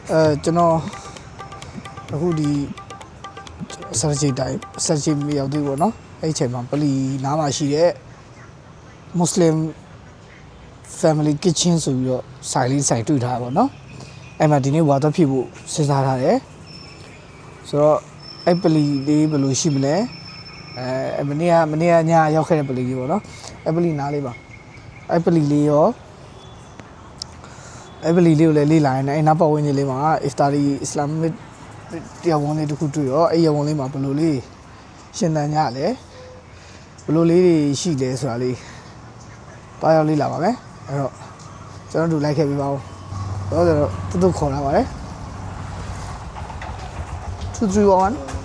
ကျွန်တော်အခုဒီဆက်ချေမရောက်သေးဘူးเนาะအဲ့ချိန်မှာပလီနားမှာရှိတဲ့ Muslim Family Kitchen ဆိုပြီးတော့ဆိုင်တွေ့ထားတာပေါ့เนาะအဲ့မှာဒီနေ့ဝါတော့ဖြစ်ဖို့စဉ်းစားထားတယ်ဆိုတော့အဲ့ပလီလေးဘယ်လိုရှိမလဲမနေ့ကညရောက်ခဲ့တဲ့ပလီလေးပေါ့เนาะအဲ့ပလီနားလေးပါအဲ့ပလီလေးရောအဲ့ပလီလေးကိုလည်းလေ့လာရင်အဲ့နောက်ပတ်ဝန်းကျင်လေးမှာ Iftari Islamic တရားဝင်လေးတစ်ခုတွေ့ရောအဲ့ရဝင်လေးမှာဘယ်လိုလေးရှင်းတန်းကြလဲဘယ်လိုလေးတွေရှိလဲဆိုတာလေးတွားရောက်လေ့လာပါမယ်အဲ့တော့ကျွန်တော်တို့လိုက်ခဲ့ပြပါဦးတော့တူခေါ်လာပါတယ်2 3 1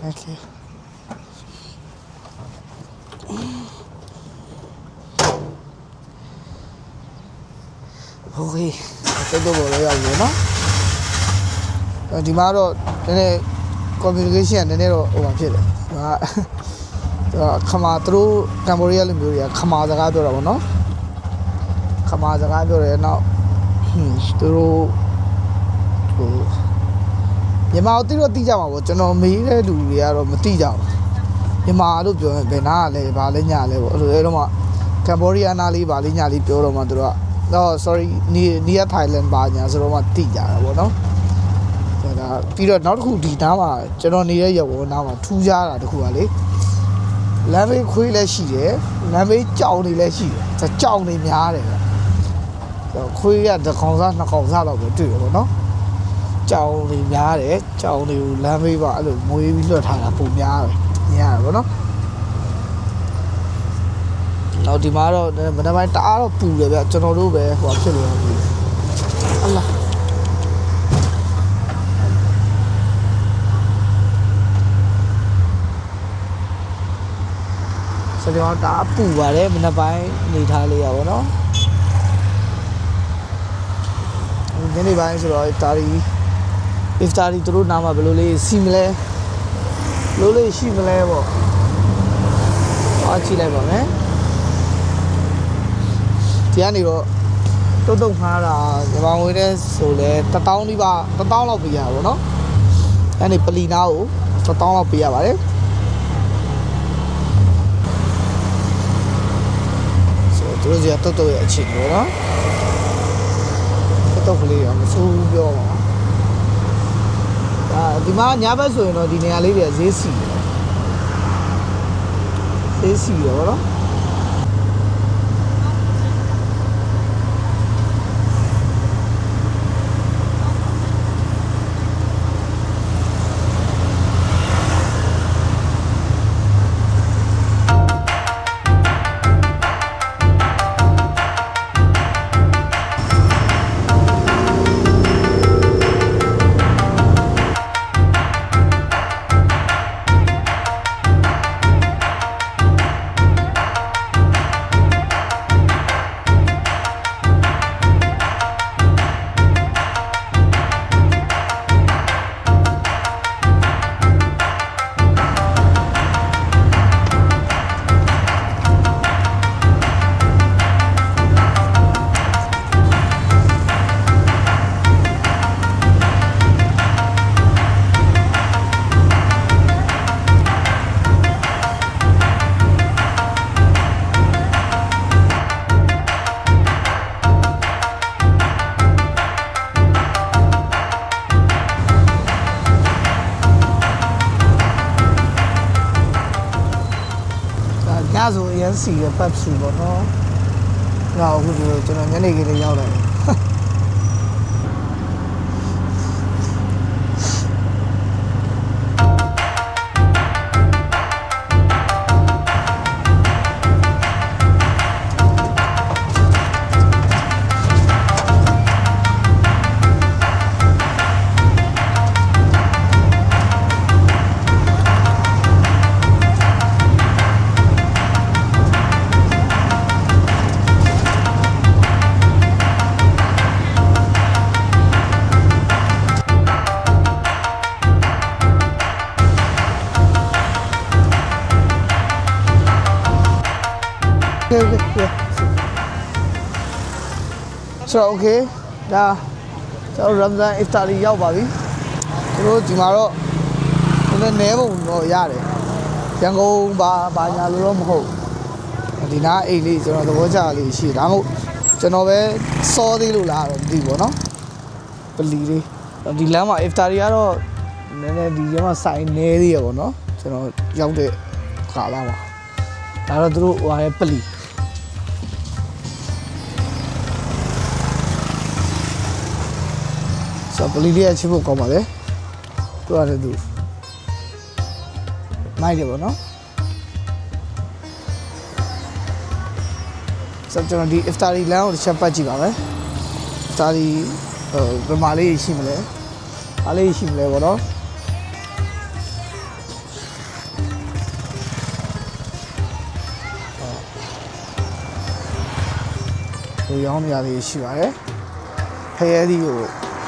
Okay Okay တော်တော်လေးရောက်ပြီနော်ဒီမှာတော့နည်းနည်း communication နည်းနည်းတော့ဟိုမှာဖြစ်တယ်ဟာခမာသူတို့ကမ်ဘောဒီးယားလူမျိုးတွေကခမာစကားပြောတာပေါ့နော်ခမာစကားပြောတယ်နောက်သူတို့ဟိုမြန်မာကိုတိကြမှာပေါ့ကျွန်တော်မေးတဲ့လူတွေကတော့မတိကြဘူးမြန်မာလို့ပြောရင်ဘယ်နာကလဲဘာလဲညာလဲပေါ့အဲ့လိုမှကမ်ဘောဒီးယားနားလေးဘာလေးညာလေးပြောတော့မှသူတို့ကတော့ sorry near Thailand ဘာညာဆိုတော့မှတိကြတာပေါ့နော်ဒါပြီးတော့နောက်တစ်ခုဒီနားမှာကျွန်တော်နေတဲ့ရုပ်နားမှာထူးခြားတာတစ်ခုကလေလမ်းဘေးခွေးလည်းရှိတယ်လမ်းဘေးကြောင်တွေလည်းရှိတယ်ကြောင်တွေများတယ်ခွေးကတစ်ကောင်စားနှစ်ကောင်စားလောက်ပဲတွေ့ရပေါ့နော်ကြောင်တွေများတယ်ကြောင်တွေကိုလမ်းဘေးပါအဲ့လိုမွေးပြီးလွှတ်ထားတာပုံများပဲမြင်ရတာပေါ့နော်နောက်ဒီမှာတော့မနက်ပိုင်းတအားတော့ပူတယ်ဗျကျွန်တော်တို့ပဲဟိုဖြစ်လို့ရပြီအလားဆိုတော့တအားပူပါတယ်မနက်ပိုင်းနေထားလေးရပါတော့ညနေပိုင်းဆိုတော့Iftari သူတို့နားမှာဘယ်လိုလေးစီမလဲဘယ်လိုလေးရှိမလဲပေါ့အားကြည့်လိုက်ပါမယ်ဒီကနေတော့တုတ်ခါတာဇပောင်ဝေးတဲ့ဆိုလဲ1000ဒီပါ1000လောက်ပေးရပါဘောနော်အဲ့ဒီပလီနာကို1000လောက်ပေးရပါတယ်ဆိုတော့သူတို့ကတုတ်ရဲ့အချင်းပေါ့နော်တုတ်ကလေးရမစိုးပြောပါဒီမှာညဘက်ဆိုရင်တော့ဒီနေရာလေးတွေဈေးစီရောဗောနော်ဆိုအရင်စီရပတ်စုပေါ့နော်။ဒါအခုကျွန်တော်ညနေခင်းလေးရောက်လာတယ်။ ဆိုတော့ okay ဒါကျွန်တော် Ramadan Iftari ရောက်ပါပြီတို့ဒီမှာတော့နည်းနည်းပုံတော့ရတယ်ရန်ကုန်ဘာညာလို့တော့မဟုတ်ဒီနားအိတ်လေးကျွန်တော်သဘောကျလေးရှိဒါမှမဟုတ်ကျွန်တော်ပဲစောသေးလို့လားတော့မသိဘူးပေါ့နော်ပလီလေးဒီလမ်းမှာ Iftari ကတော့နည်းနည်းဒီထဲမှာစိုင်နေသေးရပေါ့နော်ကျွန်တော်ရောက်တဲ့ခါလာပါဒါတော့သူတို့ဟိုရဲပလီဆိုပလီလေးအချင်းဖို့ကောင်းပါလေသူရတယ်သူမိုက်တယ်ပေါ့နော်ဆိုကျွန်တော်ဒီ Iftari လမ်းကိုတစ်ချက်ပတ်ကြည့်ပါမယ် Iftari ဘယ်မှာလေးရှိမလဲအားလေးရှိမလဲပေါ့နော်ဟိုရောင်းနေရလေးရှိပါတယ်ဖရဲသီးကို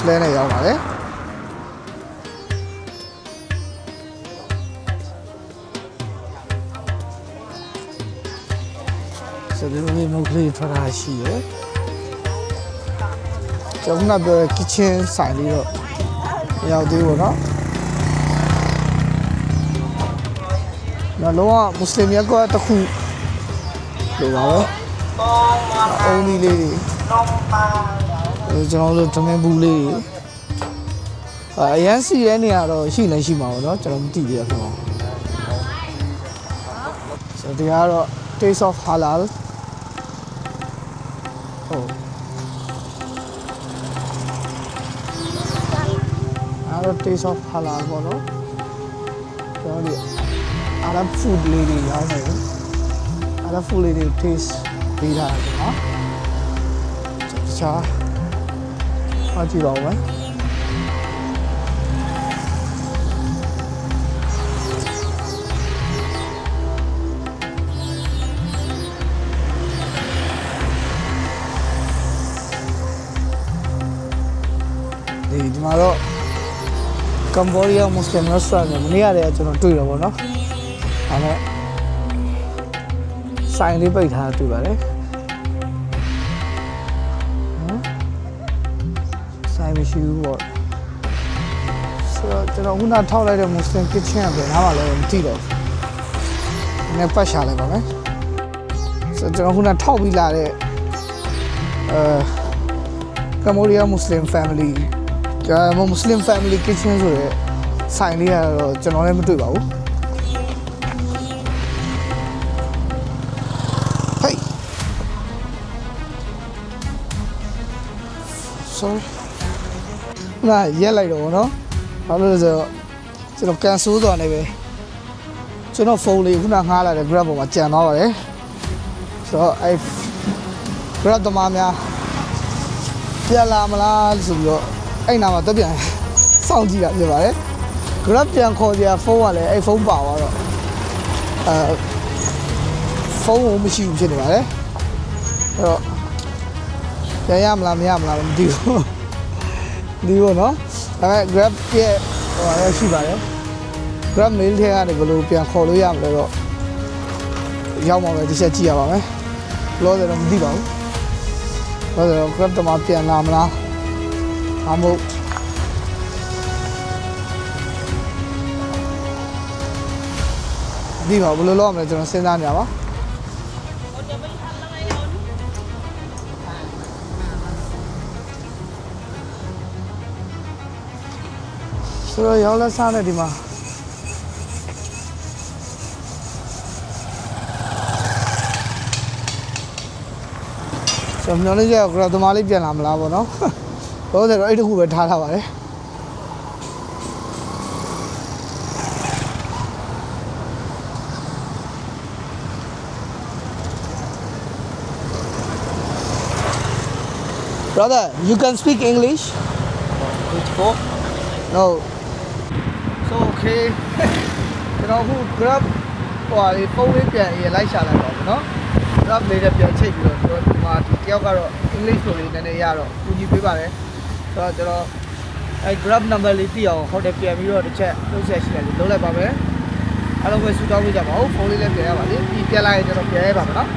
လဲနဲ့ရောင်းပါတယ်ဆိုတော့ဒီမုတ်ကလေးထွက်တာရှိရယ်ကျွန်တော်ကပြောတဲ့ kitchen ဆိုင်လေးတော့မရောက်သေးဘူးเนาะနော်လုံးဝမွတ်စလင်ရပ်ကွက်တစ်ခုလိုပါပဲအုံးကြီးလေးတွေကျွန်တော်တို့ဓမင်းဘူးလေးတွေအရန်စီရဲနေရတော့ရှိလည်းရှိမှာပေါ့เนาะကျွန်တော်မသိသေးဘူးဆိုတော့ဒီကတော့ Taste of Halal ဟုတ်အဲ့တော့ Taste of Halal ပေါ့နော်ကျွန်တော်ဒီ Arab food လေးတွေရောင်းနေတယ် Arab food လေးတွေ taste ပေးထားတယ်နော်တခြားအားကြည့်ပါဦးမယ်ဒီမှာတော့ Cambodia Muslim restaurant နဲ့မနေ့ကတည်းကကျွန်တော်တွေ့တော့ဗောနော်ဒါနဲ့ဆိုင်လေးပိတ်ထားတွေ့ပါတယ်နော်ဆိုင်မရှိဘူးဗောဆိုတော့ကျွန်တော်ခုနထောက်လိုက်တဲ့ Muslim kitchen ကဘယ်နားမှာလဲမသိတော့ဘူးနည်းပတ်ရှာလိုက်ပါမယ်ဆိုတော့ကျွန်တော်ခုနထောက်ပြီးလာတဲ့Cambodia Muslim family Muslim family kitchen ဆိုတဲ့ဆိုင်လေးကတော့ကျွန်တော်လည်းမတွေ့ပါဘူးဟေး sorry နားရက်လိုက်တော့ဗောနော်ဘာလို့လဲဆိုတော့ကျွန်တော်ကန်ဆိုးသွားနေပဲကျွန်တော်ဖုန်းလေးခုနငှားလာတဲ့ Grab ပေါ်မှာကြံသွားပါတယ်ဆိုတော့အဲ Grab သမားများပြန်လာမလားဆိုပြီးတော့အဲ့နာမှာတော့ပြန်စောင့်ကြည့်တာဖြစ်ပါတယ် Grab ပြန်ခေါ်ကြဖုန်းကလည်းအဲ့ဖုန်းပါသွားတော့ဖုန်းကိုမရှိဘူးဖြစ်နေပါတယ်အဲ့တော့ပြန်ရမလားမရမလားမသိဘူးဒီဘောနော်ဒါပေမဲ့ Grab ရဲ့ဟိုဟာရှိပါတယ် Grab mail ထဲကနေဘယ်လိုပြန်ခေါ်လို့ရမလဲတော့ရောက်မှာပဲဒီချက်ကြည့်ရပါမယ်လောတယ်တော့မသိပါဘူးလောတယ်တော့ Grab တမပြန်လာမလားအမို့ဒီမှာဘယ်လိုလုပ်ရမလဲကျွန်တော်စဉ်းစားနေရပါဆိုတော့ရောက်လက်စားနေဒီမှာကျွန်တော်လည်းကြောက်ကြတော့တမလေးပြန်လာမလားပေါ့နော်တော့ဆိုတော့အဲ့တခုပဲထားထားပါတယ်Brother, you can speak English? Which book? No. So okay. ကျွန်တော်ခု Grab ဟိုဟာလေးဖုန်းလေးပြန်ရေးလိုက်ရှာလိုက်ပါဘူးเนาะ Grab လေးနဲ့ပြန်ချိတ်ပြီးတော့ဒီမှာဒီတယောက်ကတော့ English ဆိုလေးနည်းနည်းရတော့ကူညီပေးပါတယ်ဆိုတော့ကျွန်တော်အဲ Grab number လေးသိအောင်ဟိုတယ်ပြန်ပြီးတော့တစ်ချက်နှုတ်ဆက်ရှိတယ်လုပ်လိုက်ပါမယ်အားလုံးပဲစူတောင်းပေးကြပါဦးဖုန်းလေးလည်းပြန်ရပါလေပြီးပြန်လာရင်ကျွန်တော်ပြန်ရပါမယ်เนาะ